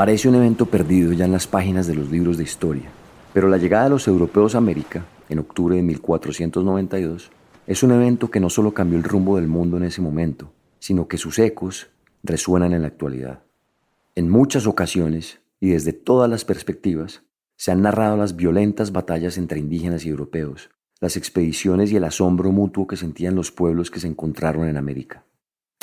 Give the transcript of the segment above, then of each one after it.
Parece un evento perdido ya en las páginas de los libros de historia, pero la llegada de los europeos a América, en octubre de 1492, es un evento que no solo cambió el rumbo del mundo en ese momento, sino que sus ecos resuenan en la actualidad. En muchas ocasiones, y desde todas las perspectivas, se han narrado las violentas batallas entre indígenas y europeos, las expediciones y el asombro mutuo que sentían los pueblos que se encontraron en América.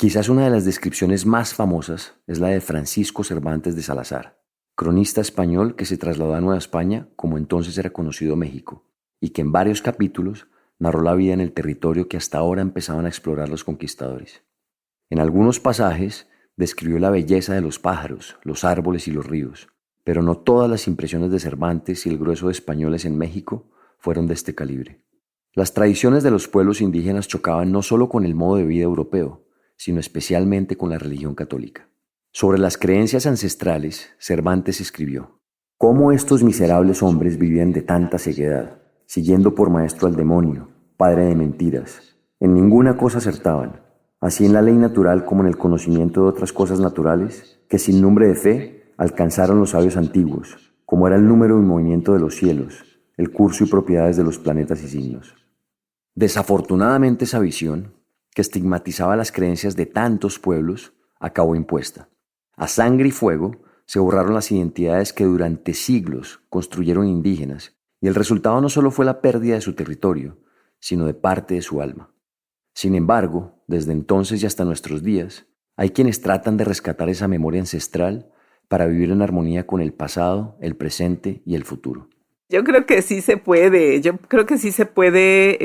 Quizás una de las descripciones más famosas es la de Francisco Cervantes de Salazar, cronista español que se trasladó a Nueva España, como entonces era conocido México, y que en varios capítulos narró la vida en el territorio que hasta ahora empezaban a explorar los conquistadores. En algunos pasajes describió la belleza de los pájaros, los árboles y los ríos, pero no todas las impresiones de Cervantes y el grueso de españoles en México fueron de este calibre. Las tradiciones de los pueblos indígenas chocaban no solo con el modo de vida europeo, sino especialmente con la religión católica. Sobre las creencias ancestrales, Cervantes escribió: «¿Cómo estos miserables hombres vivían de tanta ceguedad, siguiendo por maestro al demonio, padre de mentiras? En ninguna cosa acertaban, así en la ley natural como en el conocimiento de otras cosas naturales, que sin nombre de fe alcanzaron los sabios antiguos, como era el número y movimiento de los cielos, el curso y propiedades de los planetas y signos». Desafortunadamente esa visión, que estigmatizaba las creencias de tantos pueblos, acabó impuesta. A sangre y fuego se borraron las identidades que durante siglos construyeron indígenas, y el resultado no solo fue la pérdida de su territorio, sino de parte de su alma. Sin embargo, desde entonces y hasta nuestros días, hay quienes tratan de rescatar esa memoria ancestral para vivir en armonía con el pasado, el presente y el futuro. Yo creo que sí se puede,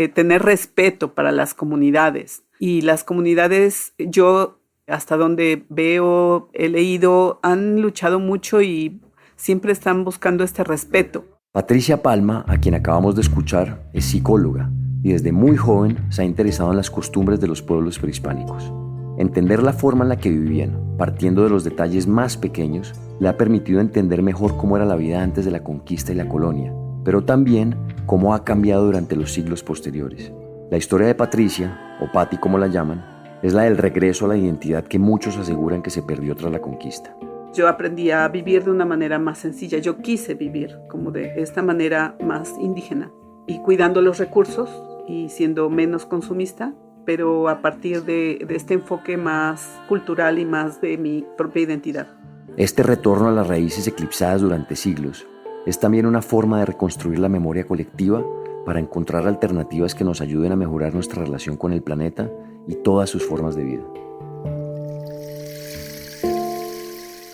tener respeto para las comunidades. Y las comunidades, yo hasta donde veo, he leído, han luchado mucho y siempre están buscando este respeto. Patricia Palma, a quien acabamos de escuchar, es psicóloga y desde muy joven se ha interesado en las costumbres de los pueblos prehispánicos. Entender la forma en la que vivían, partiendo de los detalles más pequeños, le ha permitido entender mejor cómo era la vida antes de la conquista y la colonia, pero también cómo ha cambiado durante los siglos posteriores. La historia de Patricia, o Patti como la llaman, es la del regreso a la identidad que muchos aseguran que se perdió tras la conquista. Yo aprendí a vivir de una manera más sencilla. Yo quise vivir como de esta manera más indígena y cuidando los recursos y siendo menos consumista, pero a partir de este enfoque más cultural y más de mi propia identidad. Este retorno a las raíces eclipsadas durante siglos es también una forma de reconstruir la memoria colectiva para encontrar alternativas que nos ayuden a mejorar nuestra relación con el planeta y todas sus formas de vida.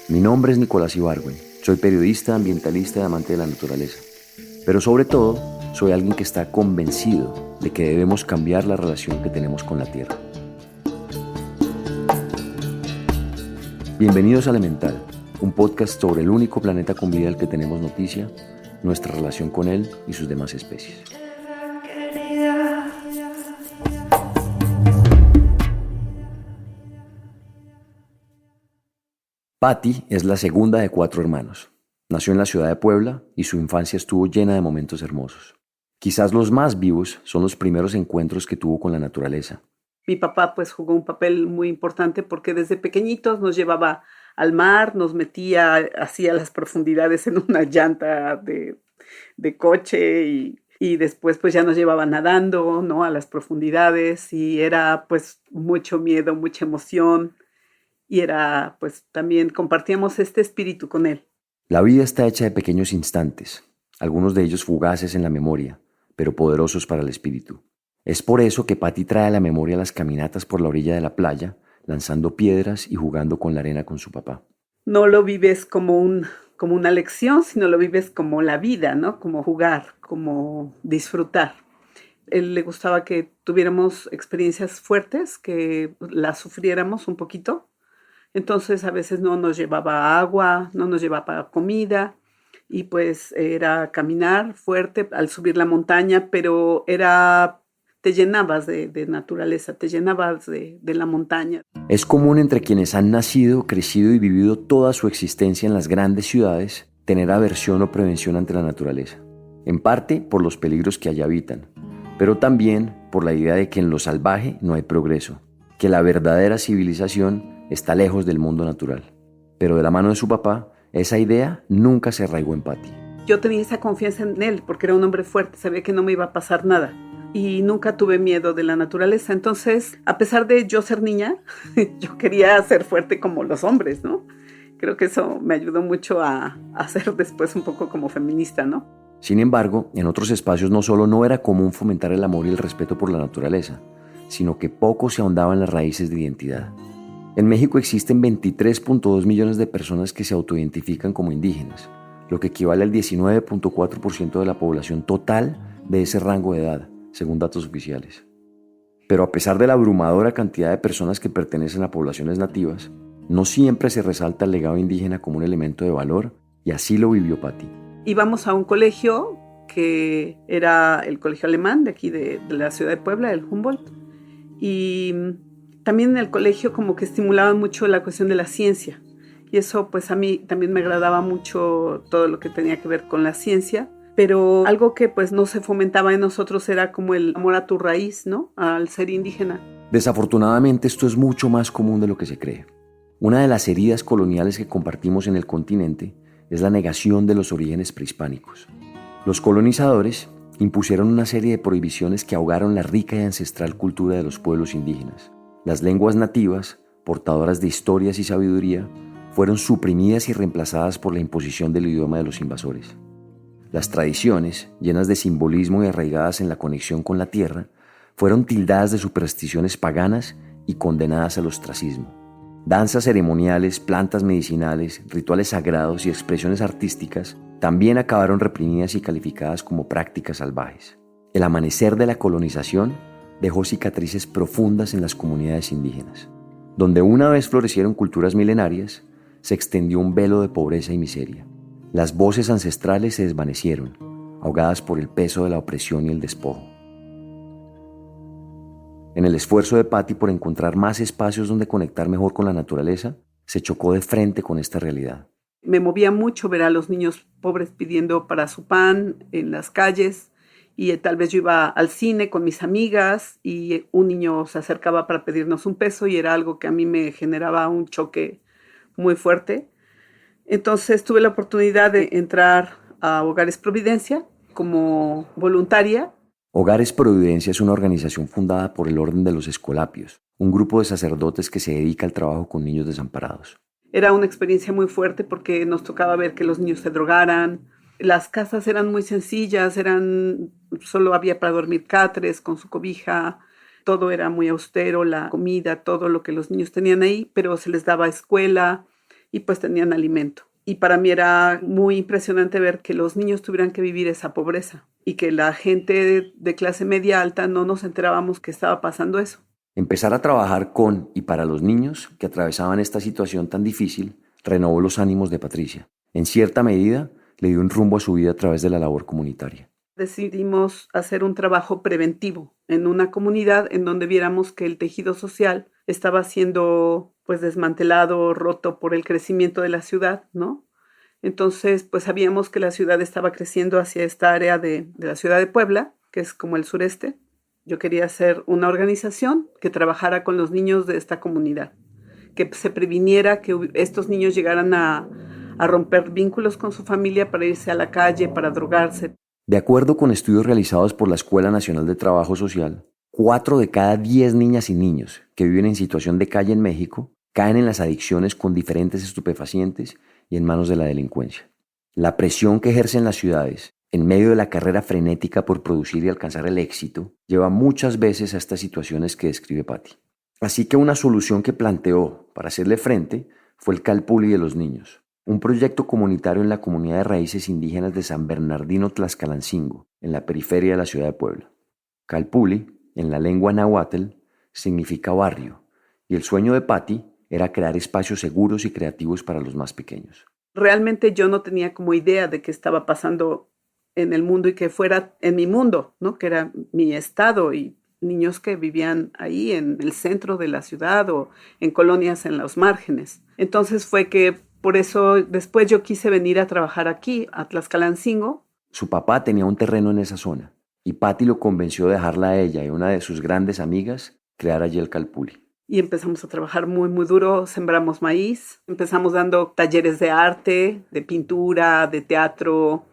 Mi nombre es Nicolás Ibargüen, soy periodista, ambientalista y amante de la naturaleza, pero sobre todo soy alguien que está convencido de que debemos cambiar la relación que tenemos con la Tierra. Bienvenidos a Elemental, un podcast sobre el único planeta con vida del que tenemos noticia, nuestra relación con él y sus demás especies. Patti es la segunda de 4 hermanos. Nació en la ciudad de Puebla y su infancia estuvo llena de momentos hermosos. Quizás los más vivos son los primeros encuentros que tuvo con la naturaleza. Mi papá pues jugó un papel muy importante porque desde pequeñitos nos llevaba al mar, nos metía hacia las profundidades en una llanta de coche y después pues ya nos llevaba nadando, ¿no?, a las profundidades y era pues mucho miedo, mucha emoción y era pues también compartíamos este espíritu con él. La vida está hecha de pequeños instantes, algunos de ellos fugaces en la memoria, pero poderosos para el espíritu. Es por eso que Patti trae a la memoria las caminatas por la orilla de la playa, lanzando piedras y jugando con la arena con su papá. No lo vives como una lección, sino lo vives como la vida, ¿no? Como jugar, como disfrutar. Él le gustaba que tuviéramos experiencias fuertes, que las sufriéramos un poquito. Entonces a veces no nos llevaba agua, no nos llevaba comida y pues era caminar fuerte al subir la montaña, pero te llenabas de naturaleza, te llenabas de la montaña. Es común entre quienes han nacido, crecido y vivido toda su existencia en las grandes ciudades tener aversión o prevención ante la naturaleza, en parte por los peligros que allí habitan, pero también por la idea de que en lo salvaje no hay progreso, que la verdadera civilización está lejos del mundo natural. Pero de la mano de su papá, Esa idea nunca se arraigó en Patti. Yo tenía esa confianza en él porque era un hombre fuerte, sabía que no me iba a pasar nada y nunca tuve miedo de la naturaleza. Entonces, a pesar de yo ser niña, yo quería ser fuerte como los hombres, ¿no? Creo que eso me ayudó mucho a ser después un poco como feminista, ¿no? Sin embargo, en otros espacios no solo no era común fomentar el amor y el respeto por la naturaleza, sino que poco se ahondaba en las raíces de identidad. En México existen 23.2 millones de personas que se autoidentifican como indígenas, lo que equivale al 19.4% de la población total de ese rango de edad, según datos oficiales. Pero a pesar de la abrumadora cantidad de personas que pertenecen a poblaciones nativas, no siempre se resalta el legado indígena como un elemento de valor, y así lo vivió Patti. Íbamos a un colegio que era el colegio alemán de aquí de la ciudad de Puebla, el Humboldt, y también en el colegio como que estimulaban mucho la cuestión de la ciencia, y eso pues a mí también me agradaba mucho todo lo que tenía que ver con la ciencia, pero algo que pues no se fomentaba en nosotros era como el amor a tu raíz, ¿no? Al ser indígena. Desafortunadamente esto es mucho más común de lo que se cree. Una de las heridas coloniales que compartimos en el continente es la negación de los orígenes prehispánicos. Los colonizadores impusieron una serie de prohibiciones que ahogaron la rica y ancestral cultura de los pueblos indígenas. Las lenguas nativas, portadoras de historias y sabiduría, fueron suprimidas y reemplazadas por la imposición del idioma de los invasores. Las tradiciones, llenas de simbolismo y arraigadas en la conexión con la tierra, fueron tildadas de supersticiones paganas y condenadas al ostracismo. Danzas ceremoniales, plantas medicinales, rituales sagrados y expresiones artísticas también acabaron reprimidas y calificadas como prácticas salvajes. El amanecer de la colonización dejó cicatrices profundas en las comunidades indígenas. Donde una vez florecieron culturas milenarias, se extendió un velo de pobreza y miseria. Las voces ancestrales se desvanecieron, ahogadas por el peso de la opresión y el despojo. En el esfuerzo de Patti por encontrar más espacios donde conectar mejor con la naturaleza, se chocó de frente con esta realidad. Me movía mucho ver a los niños pobres pidiendo para su pan en las calles y tal vez yo iba al cine con mis amigas y un niño se acercaba para pedirnos un peso y era algo que a mí me generaba un choque muy fuerte. Entonces tuve la oportunidad de entrar a Hogares Providencia como voluntaria. Hogares Providencia es una organización fundada por el Orden de los Escolapios, un grupo de sacerdotes que se dedica al trabajo con niños desamparados. Era una experiencia muy fuerte porque nos tocaba ver que los niños se drogaran. Las casas eran muy sencillas, solo había para dormir catres con su cobija, todo era muy austero, la comida, todo lo que los niños tenían ahí, pero se les daba escuela y pues tenían alimento. Y para mí era muy impresionante ver que los niños tuvieran que vivir esa pobreza y que la gente de clase media alta no nos enterábamos que estaba pasando eso. Empezar a trabajar con y para los niños que atravesaban esta situación tan difícil renovó los ánimos de Patricia. En cierta medida, le dio un rumbo a su vida a través de la labor comunitaria. Decidimos hacer un trabajo preventivo en una comunidad en donde viéramos que el tejido social estaba siendo pues desmantelado, roto por el crecimiento de la ciudad, ¿no? Entonces, pues sabíamos que la ciudad estaba creciendo hacia esta área de la ciudad de Puebla, que es como el sureste. Yo quería hacer una organización que trabajara con los niños de esta comunidad, que se previniera que estos niños llegaran a romper vínculos con su familia para irse a la calle, para drogarse. De acuerdo con estudios realizados por la Escuela Nacional de Trabajo Social, 4 de cada 10 niñas y niños que viven en situación de calle en México caen en las adicciones con diferentes estupefacientes y en manos de la delincuencia. La presión que ejercen las ciudades en medio de la carrera frenética por producir y alcanzar el éxito lleva muchas veces a estas situaciones que describe Patti. Así que una solución que planteó para hacerle frente fue el Calpulli de los niños, un proyecto comunitario en la comunidad de raíces indígenas de San Bernardino Tlaxcalancingo, en la periferia de la ciudad de Puebla. Calpulli, en la lengua náhuatl, significa barrio, y el sueño de Patti era crear espacios seguros y creativos para los más pequeños. Realmente yo no tenía como idea de qué estaba pasando en el mundo y que fuera en mi mundo, ¿no? Que era mi estado y niños que vivían ahí en el centro de la ciudad o en colonias en los márgenes. Entonces fue que por eso después yo quise venir a trabajar aquí, a Tlaxcalancingo. Su papá tenía un terreno en esa zona y Patti lo convenció de dejarla a ella y una de sus grandes amigas crear allí el Calpulli. y empezamos a trabajar muy, muy duro. Sembramos maíz, empezamos dando talleres de arte, de pintura, de teatro,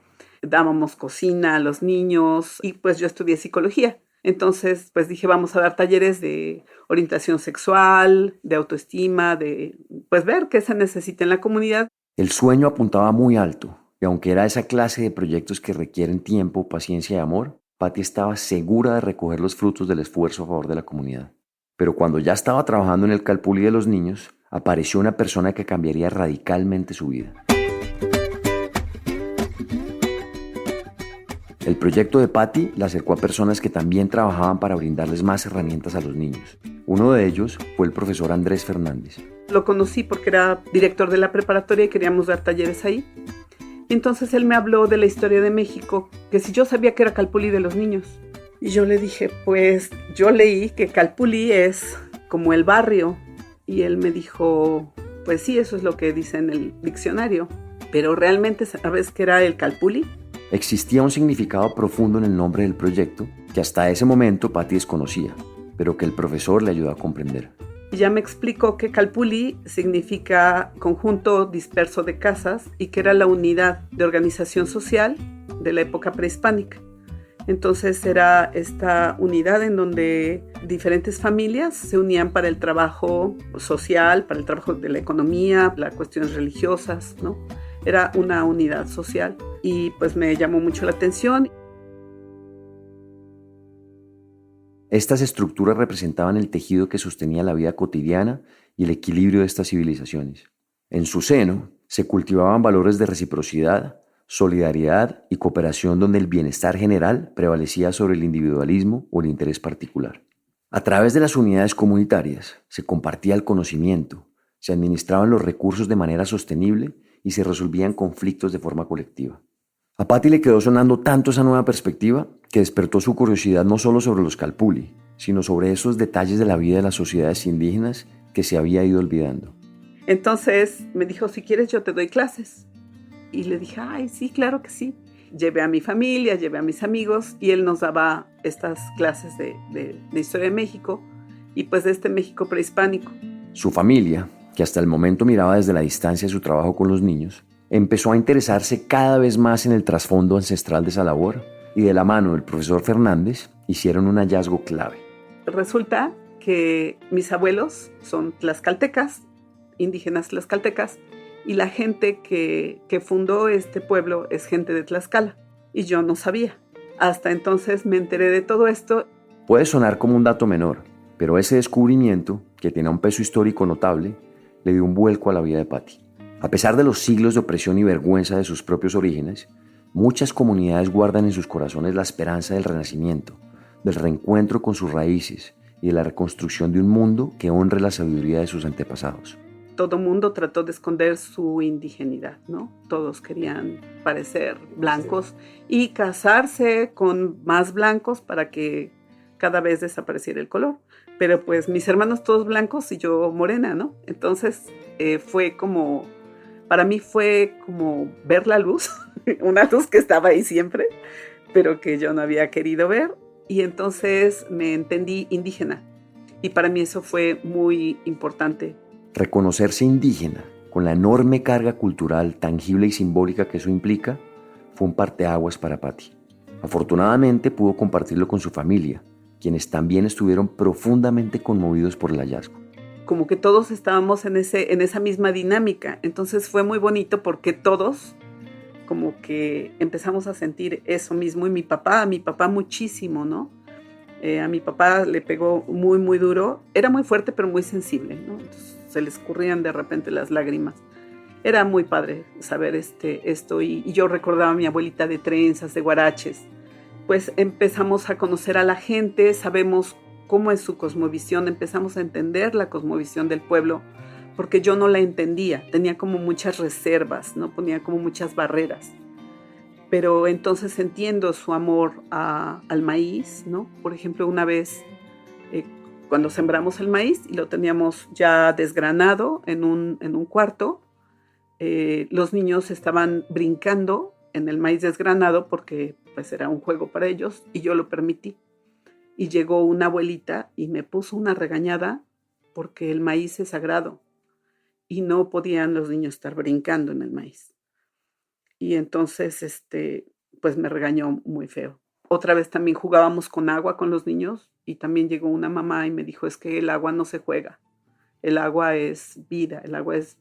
dábamos cocina a los niños y pues yo estudié psicología. Entonces, pues dije, vamos a dar talleres de orientación sexual, de autoestima, de pues ver qué se necesita en la comunidad. El sueño apuntaba muy alto, y aunque era esa clase de proyectos que requieren tiempo, paciencia y amor, Patty estaba segura de recoger los frutos del esfuerzo a favor de la comunidad. Pero cuando ya estaba trabajando en el Calpulli de los niños, apareció una persona que cambiaría radicalmente su vida. El proyecto de Patty la acercó a personas que también trabajaban para brindarles más herramientas a los niños. Uno de ellos fue el profesor Andrés Fernández. Lo conocí porque era director de la preparatoria y queríamos dar talleres ahí. Entonces él me habló de la historia de México, que si yo sabía que era Calpulli de los niños. Y yo le dije, pues yo leí que Calpulli es como el barrio. Y él me dijo, pues sí, eso es lo que dice en el diccionario. Pero ¿realmente sabes qué era el Calpulli? Existía un significado profundo en el nombre del proyecto que hasta ese momento Patty desconocía, pero que el profesor le ayudó a comprender. Y ya me explicó que Calpulli significa conjunto disperso de casas y que era la unidad de organización social de la época prehispánica. Entonces era esta unidad en donde diferentes familias se unían para el trabajo social, para el trabajo de la economía, las cuestiones religiosas, ¿no? Era una unidad social y pues me llamó mucho la atención. Estas estructuras representaban el tejido que sostenía la vida cotidiana y el equilibrio de estas civilizaciones. En su seno se cultivaban valores de reciprocidad, solidaridad y cooperación donde el bienestar general prevalecía sobre el individualismo o el interés particular. A través de las unidades comunitarias se compartía el conocimiento, se administraban los recursos de manera sostenible y se resolvían conflictos de forma colectiva. A Patty le quedó sonando tanto esa nueva perspectiva que despertó su curiosidad no solo sobre los Calpulli, sino sobre esos detalles de la vida de las sociedades indígenas que se había ido olvidando. Entonces me dijo, si quieres yo te doy clases. Y le dije, ay, sí, claro que sí. Llevé a mi familia, llevé a mis amigos y él nos daba estas clases de Historia de México y pues de este México prehispánico. Su familia, que hasta el momento miraba desde la distancia su trabajo con los niños, empezó a interesarse cada vez más en el trasfondo ancestral de esa labor y de la mano del profesor Fernández hicieron un hallazgo clave. Resulta que mis abuelos son tlaxcaltecas, indígenas tlaxcaltecas, y la gente que fundó este pueblo es gente de Tlaxcala. Y yo no sabía. Hasta entonces me enteré de todo esto. Puede sonar como un dato menor, pero ese descubrimiento, que tenía un peso histórico notable, le dio un vuelco a la vida de Patty. A pesar de los siglos de opresión y vergüenza de sus propios orígenes, muchas comunidades guardan en sus corazones la esperanza del renacimiento, del reencuentro con sus raíces y de la reconstrucción de un mundo que honre la sabiduría de sus antepasados. Todo mundo trató de esconder su indigenidad, ¿no? Todos querían parecer blancos y casarse con más blancos para que cada vez desapareciera el color. Pero pues mis hermanos todos blancos y yo morena, ¿no? Entonces para mí fue como ver la luz, una luz que estaba ahí siempre, pero que yo no había querido ver. Y entonces me entendí indígena. Y para mí eso fue muy importante. Reconocerse indígena, con la enorme carga cultural, tangible y simbólica que eso implica, fue un parteaguas para Patty. Afortunadamente pudo compartirlo con su familia, quienes también estuvieron profundamente conmovidos por el hallazgo. Como que todos estábamos en esa misma dinámica, entonces fue muy bonito porque todos como que empezamos a sentir eso mismo. Y a mi papá muchísimo, ¿no? A mi papá le pegó muy, muy duro. Era muy fuerte, pero muy sensible, ¿no? Entonces, se le escurrían de repente las lágrimas. Era muy padre saber esto y yo recordaba a mi abuelita de trenzas, de guaraches. Pues empezamos a conocer a la gente, sabemos cómo es su cosmovisión, empezamos a entender la cosmovisión del pueblo, porque yo no la entendía, tenía como muchas reservas, ¿no? Ponía como muchas barreras. Pero entonces entiendo su amor al maíz, ¿no? Por ejemplo, una vez cuando sembramos el maíz y lo teníamos ya desgranado en un cuarto, los niños estaban brincando en el maíz desgranado porque pues era un juego para ellos y yo lo permití. Y llegó una abuelita y me puso una regañada porque el maíz es sagrado y no podían los niños estar brincando en el maíz. Y entonces, pues me regañó muy feo. Otra vez también jugábamos con agua con los niños y también llegó una mamá y me dijo, es que el agua no se juega, el agua es vida, el agua es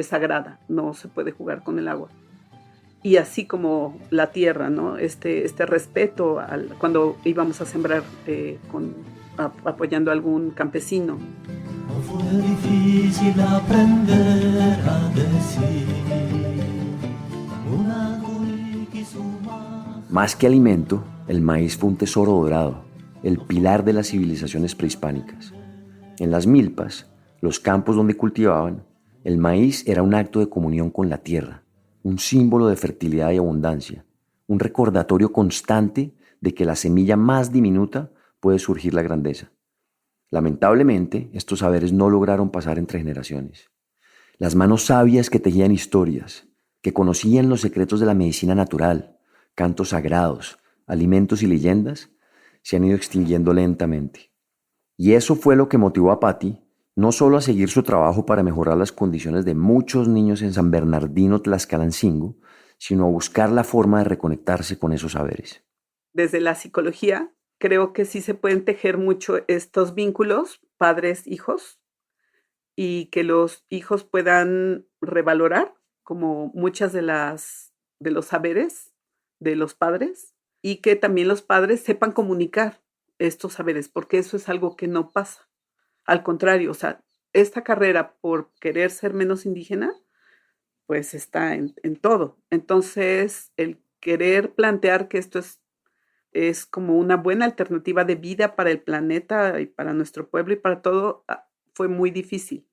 sagrada, no se puede jugar con el agua. Y así como la tierra, ¿no? Este respeto cuando íbamos a sembrar apoyando a algún campesino. No fue difícil aprender a decir una más que alimento, el maíz fue un tesoro dorado, el pilar de las civilizaciones prehispánicas. En las milpas, los campos donde cultivaban, el maíz era un acto de comunión con la tierra, un símbolo de fertilidad y abundancia, un recordatorio constante de que la semilla más diminuta puede surgir la grandeza. Lamentablemente, estos saberes no lograron pasar entre generaciones. Las manos sabias que tejían historias, que conocían los secretos de la medicina natural, cantos sagrados, alimentos y leyendas, se han ido extinguiendo lentamente. Y eso fue lo que motivó a Patti no solo a seguir su trabajo para mejorar las condiciones de muchos niños en San Bernardino, Tlaxcalancingo, sino a buscar la forma de reconectarse con esos saberes. Desde la psicología, creo que sí se pueden tejer mucho estos vínculos padres-hijos y que los hijos puedan revalorar como muchas de los saberes de los padres y que también los padres sepan comunicar estos saberes, porque eso es algo que no pasa. Al contrario, o sea, esta carrera por querer ser menos indígena, pues está en todo. Entonces, el querer plantear que esto es como una buena alternativa de vida para el planeta y para nuestro pueblo y para todo, fue muy difícil.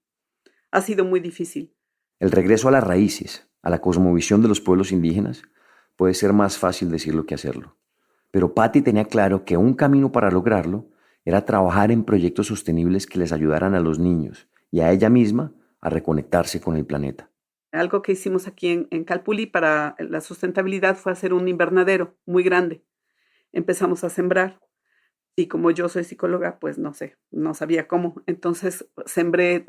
Ha sido muy difícil. El regreso a las raíces, a la cosmovisión de los pueblos indígenas, puede ser más fácil decirlo que hacerlo. Pero Patti tenía claro que un camino para lograrlo era trabajar en proyectos sostenibles que les ayudaran a los niños y a ella misma a reconectarse con el planeta. Algo que hicimos aquí en Calpulli para la sustentabilidad fue hacer un invernadero muy grande. Empezamos a sembrar y como yo soy psicóloga, pues no sabía cómo. Entonces sembré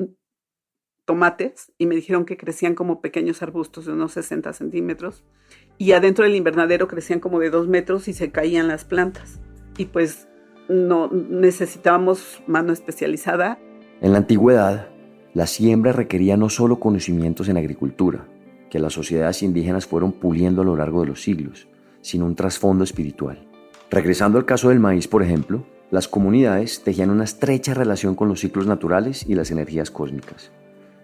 tomates y me dijeron que crecían como pequeños arbustos de unos 60 centímetros y adentro del invernadero crecían como de 2 metros y se caían las plantas. Y pues no necesitábamos mano especializada. En la antigüedad, la siembra requería no solo conocimientos en agricultura, que las sociedades indígenas fueron puliendo a lo largo de los siglos, sino un trasfondo espiritual. Regresando al caso del maíz, por ejemplo, las comunidades tejían una estrecha relación con los ciclos naturales y las energías cósmicas.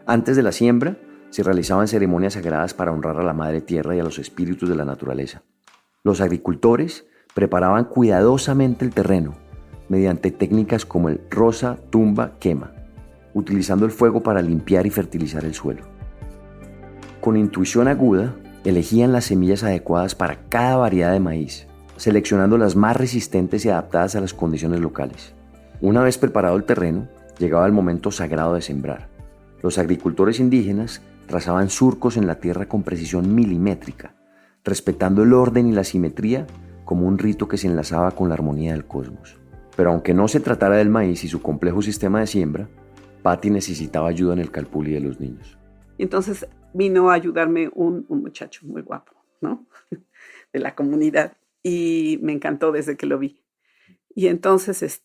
Antes de la siembra, se realizaban ceremonias sagradas para honrar a la Madre Tierra y a los espíritus de la naturaleza. Los agricultores preparaban cuidadosamente el terreno mediante técnicas como el roza, tumba, quema, utilizando el fuego para limpiar y fertilizar el suelo. Con intuición aguda, elegían las semillas adecuadas para cada variedad de maíz, seleccionando las más resistentes y adaptadas a las condiciones locales. Una vez preparado el terreno, llegaba el momento sagrado de sembrar. Los agricultores indígenas trazaban surcos en la tierra con precisión milimétrica, respetando el orden y la simetría como un rito que se enlazaba con la armonía del cosmos. Pero aunque no se tratara del maíz y su complejo sistema de siembra, Patti necesitaba ayuda en el calpulli de los niños. Entonces vino a ayudarme un muchacho muy guapo, ¿no? De la comunidad, y me encantó desde que lo vi. Y entonces,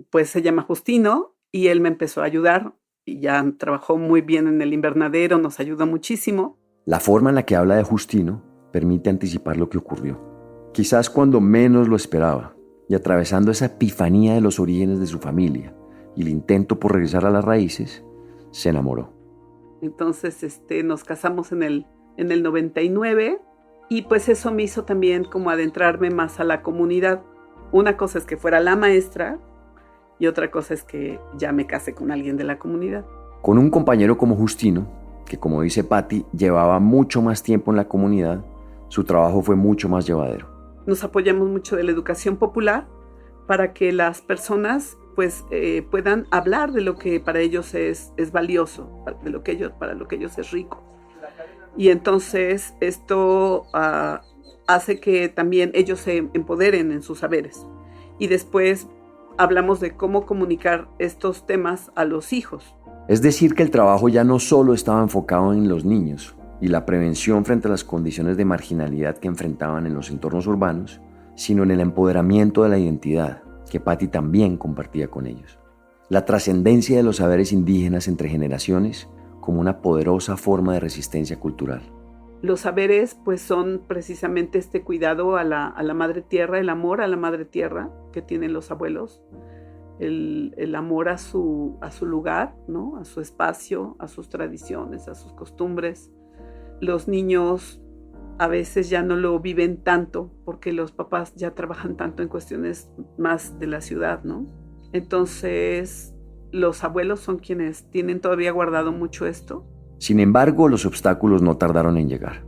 pues se llama Justino y él me empezó a ayudar y ya trabajó muy bien en el invernadero, nos ayudó muchísimo. La forma en la que habla de Justino permite anticipar lo que ocurrió. Quizás cuando menos lo esperaba y atravesando esa epifanía de los orígenes de su familia y el intento por regresar a las raíces, se enamoró. Entonces nos casamos en el 99 y pues eso me hizo también como adentrarme más a la comunidad. Una cosa es que fuera la maestra y otra cosa es que ya me casé con alguien de la comunidad. Con un compañero como Justino, que como dice Patti, llevaba mucho más tiempo en la comunidad, su trabajo fue mucho más llevadero. Nos apoyamos mucho de la educación popular para que las personas pues puedan hablar de lo que para ellos es valioso, para lo que ellos es rico. Y entonces esto hace que también ellos se empoderen en sus saberes. Y después hablamos de cómo comunicar estos temas a los hijos. Es decir, que el trabajo ya no solo estaba enfocado en los niños y la prevención frente a las condiciones de marginalidad que enfrentaban en los entornos urbanos, sino en el empoderamiento de la identidad, que Patti también compartía con ellos. La trascendencia de los saberes indígenas entre generaciones como una poderosa forma de resistencia cultural. Los saberes pues son precisamente este cuidado a la madre tierra, el amor a la madre tierra que tienen los abuelos, el amor a su lugar, ¿no? A su espacio, a sus tradiciones, a sus costumbres. Los niños a veces ya no lo viven tanto porque los papás ya trabajan tanto en cuestiones más de la ciudad, ¿no? Entonces, los abuelos son quienes tienen todavía guardado mucho esto. Sin embargo, los obstáculos no tardaron en llegar.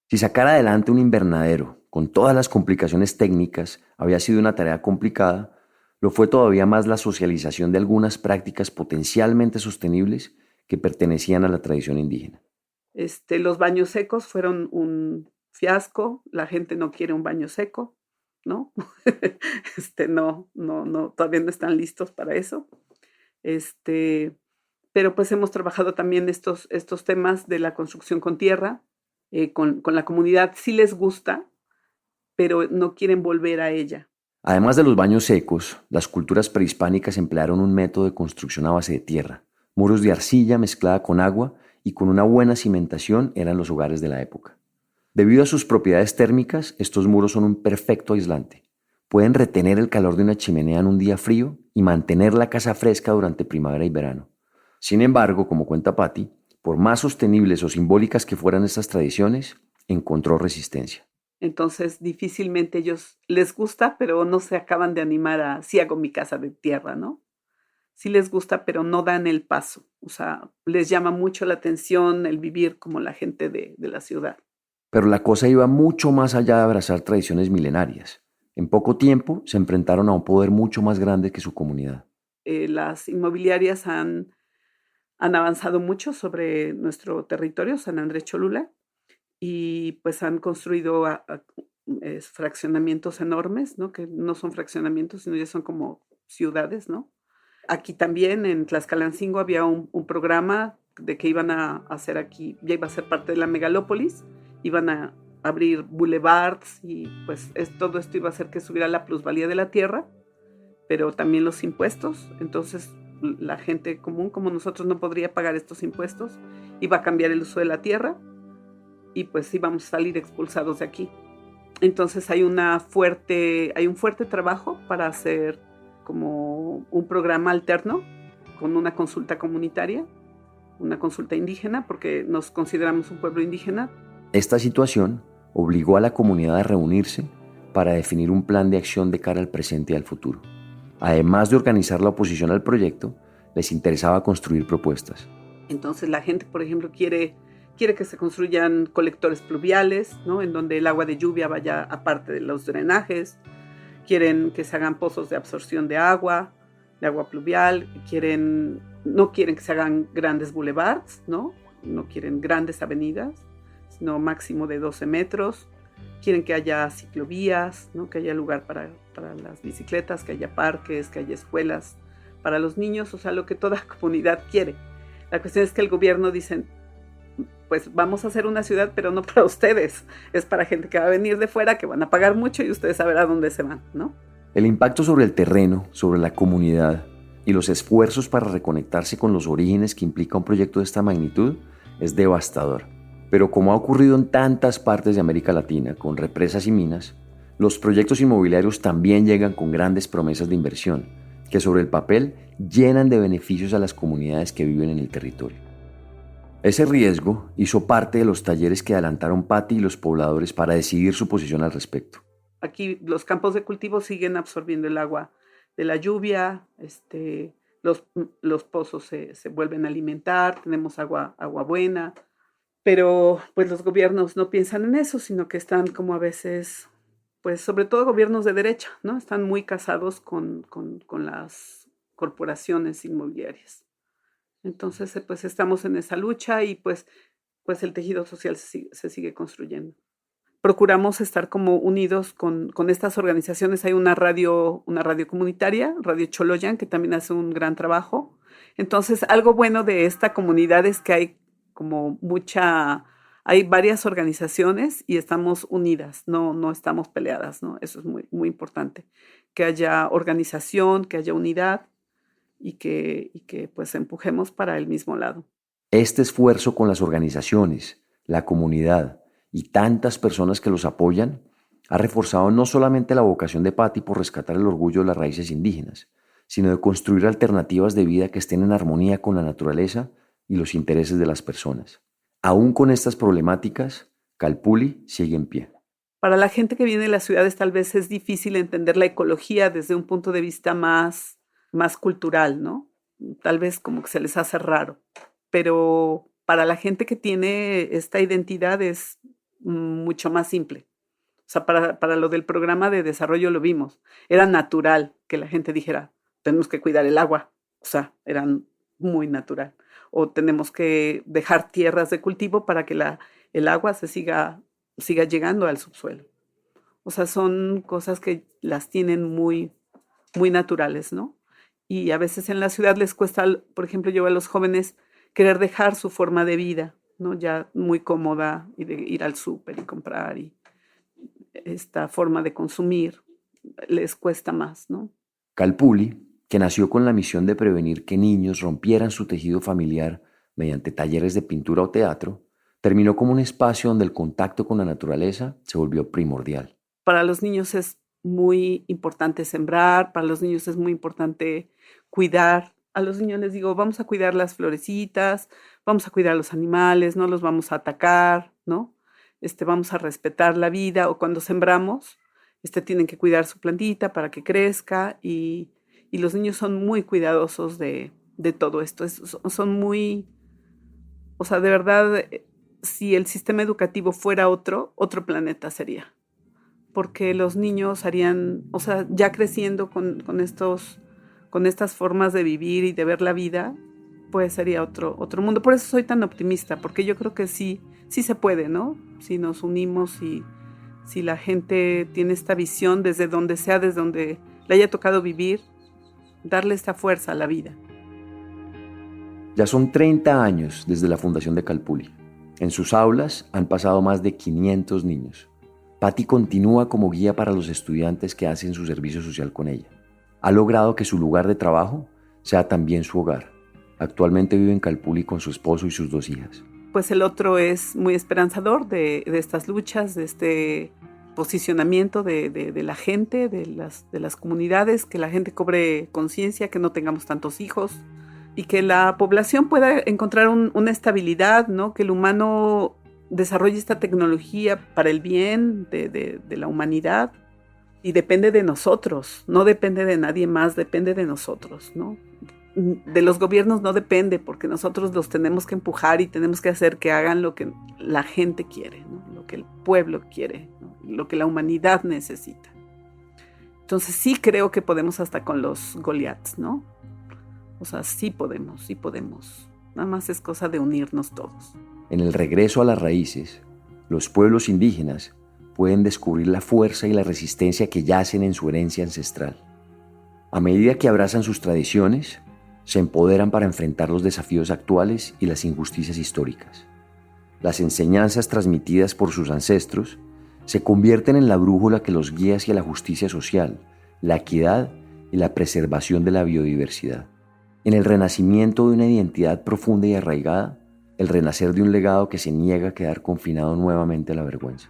Si sacar adelante un invernadero con todas las complicaciones técnicas había sido una tarea complicada, lo fue todavía más la socialización de algunas prácticas potencialmente sostenibles que pertenecían a la tradición indígena. Los baños secos fueron un fiasco, la gente no quiere un baño seco, ¿no? No, todavía no están listos para eso. Pero pues hemos trabajado también estos temas de la construcción con tierra, con la comunidad. Sí les gusta, pero no quieren volver a ella. Además de los baños secos, las culturas prehispánicas emplearon un método de construcción a base de tierra. Muros de arcilla mezclada con agua y con una buena cimentación eran los hogares de la época. Debido a sus propiedades térmicas, estos muros son un perfecto aislante. Pueden retener el calor de una chimenea en un día frío y mantener la casa fresca durante primavera y verano. Sin embargo, como cuenta Patti, por más sostenibles o simbólicas que fueran estas tradiciones, encontró resistencia. Entonces, difícilmente ellos les gusta, pero no se acaban de animar a, sí hago mi casa de tierra, ¿no? Sí les gusta, pero no dan el paso. O sea, les llama mucho la atención el vivir como la gente de la ciudad. Pero la cosa iba mucho más allá de abrazar tradiciones milenarias. En poco tiempo se enfrentaron a un poder mucho más grande que su comunidad. Las inmobiliarias han avanzado mucho sobre nuestro territorio, San Andrés Cholula, y pues han construido fraccionamientos enormes, ¿no? Que no son fraccionamientos, sino ya son como ciudades, ¿no? Aquí también en Tlaxcalancingo había un programa de que iban a hacer aquí, ya iba a ser parte de la megalópolis, iban a abrir boulevards y pues todo esto iba a hacer que subiera la plusvalía de la tierra, pero también los impuestos. Entonces la gente común como nosotros no podría pagar estos impuestos, iba a cambiar el uso de la tierra y pues íbamos a salir expulsados de aquí. Entonces hay un fuerte trabajo para hacer como un programa alterno con una consulta comunitaria, una consulta indígena, porque nos consideramos un pueblo indígena. Esta situación obligó a la comunidad a reunirse para definir un plan de acción de cara al presente y al futuro. Además de organizar la oposición al proyecto, les interesaba construir propuestas. Entonces la gente, por ejemplo, quiere que se construyan colectores pluviales, ¿no? En donde el agua de lluvia vaya aparte de los drenajes. Quieren que se hagan pozos de absorción de agua pluvial. No quieren que se hagan grandes boulevards, ¿no? No quieren grandes avenidas, sino máximo de 12 metros. Quieren que haya ciclovías, ¿no? Que haya lugar para las bicicletas, que haya parques, que haya escuelas para los niños, o sea, lo que toda comunidad quiere. La cuestión es que el gobierno dice, pues vamos a hacer una ciudad, pero no para ustedes, es para gente que va a venir de fuera, que van a pagar mucho y ustedes sabrán a dónde se van, ¿no? El impacto sobre el terreno, sobre la comunidad y los esfuerzos para reconectarse con los orígenes que implica un proyecto de esta magnitud es devastador. Pero como ha ocurrido en tantas partes de América Latina con represas y minas, los proyectos inmobiliarios también llegan con grandes promesas de inversión, que sobre el papel llenan de beneficios a las comunidades que viven en el territorio. Ese riesgo hizo parte de los talleres que adelantaron Patti y los pobladores para decidir su posición al respecto. Aquí los campos de cultivo siguen absorbiendo el agua de la lluvia, los pozos se vuelven a alimentar, tenemos agua buena, pero pues los gobiernos no piensan en eso, sino que están como a veces, pues sobre todo gobiernos de derecha, ¿no? Están muy casados con las corporaciones inmobiliarias. Entonces, pues estamos en esa lucha y pues el tejido social se sigue construyendo. Procuramos estar como unidos con estas organizaciones. Hay una radio comunitaria, Radio Choloyan, que también hace un gran trabajo. Entonces, algo bueno de esta comunidad es que hay como hay varias organizaciones y estamos unidas, no estamos peleadas, ¿no? Eso es muy, muy importante. Que haya organización, que haya unidad y que pues empujemos para el mismo lado. Este esfuerzo con las organizaciones, la comunidad y tantas personas que los apoyan ha reforzado no solamente la vocación de Patti por rescatar el orgullo de las raíces indígenas, sino de construir alternativas de vida que estén en armonía con la naturaleza y los intereses de las personas. Aún con estas problemáticas, Calpulli sigue en pie. Para la gente que viene de las ciudades tal vez es difícil entender la ecología desde un punto de vista más cultural, ¿no? Tal vez como que se les hace raro, pero para la gente que tiene esta identidad es mucho más simple. O sea, para lo del programa de desarrollo lo vimos. Era natural que la gente dijera, tenemos que cuidar el agua. O sea, era muy natural. O tenemos que dejar tierras de cultivo para que el agua siga llegando al subsuelo. O sea, son cosas que las tienen muy, muy naturales, ¿no? Y a veces en la ciudad les cuesta, por ejemplo, yo a los jóvenes querer dejar su forma de vida, ¿no? Ya muy cómoda y de ir al súper y comprar y esta forma de consumir les cuesta más, ¿no? Calpulli, que nació con la misión de prevenir que niños rompieran su tejido familiar mediante talleres de pintura o teatro, terminó como un espacio donde el contacto con la naturaleza se volvió primordial. Para los niños es muy importante sembrar, para los niños es muy importante cuidar. A los niños les digo, vamos a cuidar las florecitas, vamos a cuidar los animales, no los vamos a atacar, ¿no? Vamos a respetar la vida, o cuando sembramos, tienen que cuidar su plantita para que crezca y los niños son muy cuidadosos de todo esto. Son muy, o sea, de verdad, si el sistema educativo fuera otro planeta sería. Porque los niños harían, o sea, ya creciendo con estas formas de vivir y de ver la vida, pues sería otro mundo. Por eso soy tan optimista, porque yo creo que sí se puede, ¿no? Si nos unimos y si la gente tiene esta visión desde donde sea, desde donde le haya tocado vivir, darle esta fuerza a la vida. Ya son 30 años desde la fundación de Calpulli. En sus aulas han pasado más de 500 niños. Patti continúa como guía para los estudiantes que hacen su servicio social con ella. Ha logrado que su lugar de trabajo sea también su hogar. Actualmente vive en Calpulli con su esposo y sus 2 hijas. Pues el otro es muy esperanzador de estas luchas, de este posicionamiento de la gente, de las comunidades, que la gente cobre conciencia, que no tengamos tantos hijos y que la población pueda encontrar una estabilidad, ¿no? Que el humano desarrolle esta tecnología para el bien de la humanidad y depende de nosotros, no depende de nadie más, depende de nosotros, ¿no? De los gobiernos no depende porque nosotros los tenemos que empujar y tenemos que hacer que hagan lo que la gente quiere, ¿no? Lo que el pueblo quiere, ¿no? Lo que la humanidad necesita. Entonces sí creo que podemos hasta con los Goliaths, ¿no? O sea, sí podemos. Nada más es cosa de unirnos todos. En el regreso a las raíces, los pueblos indígenas pueden descubrir la fuerza y la resistencia que yacen en su herencia ancestral. A medida que abrazan sus tradiciones, se empoderan para enfrentar los desafíos actuales y las injusticias históricas. Las enseñanzas transmitidas por sus ancestros se convierten en la brújula que los guía hacia la justicia social, la equidad y la preservación de la biodiversidad. En el renacimiento de una identidad profunda y arraigada, el renacer de un legado que se niega a quedar confinado nuevamente a la vergüenza.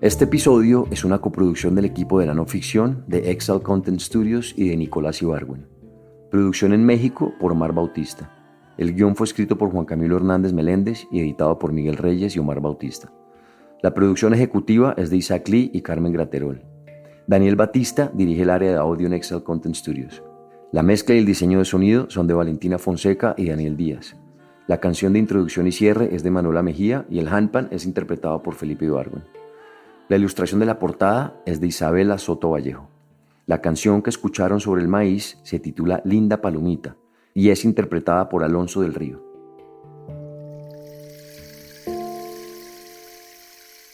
Este episodio es una coproducción del equipo de la no ficción de Exile Content Studios y de Nicolás Ibargüen. Producción en México por Omar Bautista. El guión fue escrito por Juan Camilo Hernández Meléndez y editado por Miguel Reyes y Omar Bautista. La producción ejecutiva es de Isaac Lee y Carmen Graterol. Daniel Batista dirige el área de audio en Exile Content Studios. La mezcla y el diseño de sonido son de Valentina Fonseca y Daniel Díaz. La canción de introducción y cierre es de Manuela Mejía y el handpan es interpretado por Felipe Ibargüen. La ilustración de la portada es de Isabela Soto Vallejo. La canción que escucharon sobre el maíz se titula Linda Palomita y es interpretada por Alonso del Río.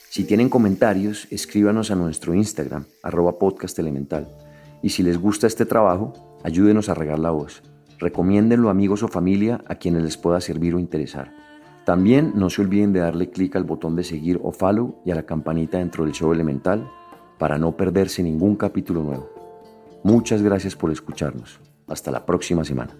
Si tienen comentarios, escríbanos a nuestro Instagram, @podcastelemental. Y si les gusta este trabajo, ayúdenos a regar la voz. Recomiéndenlo a amigos o familia a quienes les pueda servir o interesar. También no se olviden de darle clic al botón de seguir o follow y a la campanita dentro del show Elemental para no perderse ningún capítulo nuevo. Muchas gracias por escucharnos. Hasta la próxima semana.